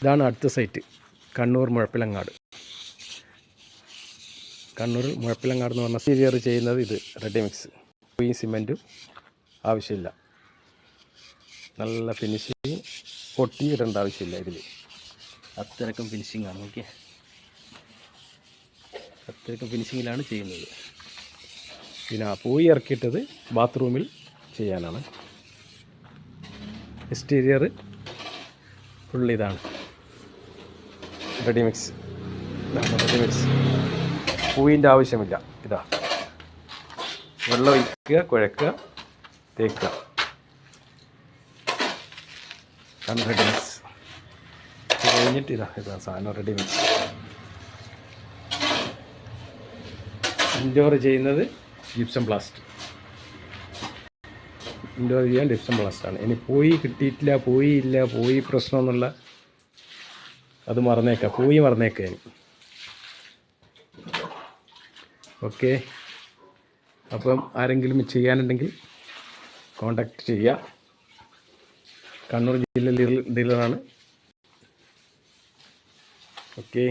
ഇതാണ് അടുത്ത സൈറ്റ്, കണ്ണൂർ മുഴപ്പിലങ്ങാട്. കണ്ണൂർ മുഴപ്പിലങ്ങാട് എന്ന് പറഞ്ഞാൽ എക്സ്റ്റീരിയർ ചെയ്യുന്നത് ഇത് റെഡി മിക്സ്. ഈ സിമെൻറ്റും ആവശ്യമില്ല, നല്ല ഫിനിഷിങ്, പൊട്ടിയിടേണ്ട ആവശ്യമില്ല ഇതിൽ. അത്രയ്ക്കും ഫിനിഷിംഗ് ആണ്. ഓക്കെ, അത്രയ്ക്കും ഫിനിഷിങ്ങിലാണ് ചെയ്യുന്നത്. പിന്നെ പോയി ഇറക്കിയിട്ടത് ബാത്റൂമിൽ ചെയ്യാനാണ്. എക്സ്റ്റീരിയർ ഫുൾ ഇതാണ് റെഡി മിക്സ്. റെഡി മിക്സ്, പൂവിൻ്റെ ആവശ്യമില്ല. ഇതാ, വെള്ളം ഒഴിക്കുക, കുഴക്കുക, തേക്കുക, ആണ് റെഡി മിക്സ്. കഴിഞ്ഞിട്ട് ഇതാ സാധനം റെഡി മിക്സ്. ഇൻഡോർ ചെയ്യുന്നത് ജിപ്സം പ്ലാസ്റ്റ്. ഇൻഡോർ ചെയ്യാൻ ജിപ്സം പ്ലാസ്റ്റാണ്. ഇനി പോയി കിട്ടിയിട്ടില്ല, പോയില്ല, പോയി പ്രശ്നമൊന്നുമില്ല, അത് മറന്നേക്കാം, പോയി മറന്നേക്കാം ഇനി. ഓക്കെ, അപ്പം ആരെങ്കിലും ചെയ്യാനുണ്ടെങ്കിൽ കോണ്ടാക്ട് ചെയ്യുക. കണ്ണൂർ ജില്ലയിൽ ഡീലറാണ്. ഓക്കെ.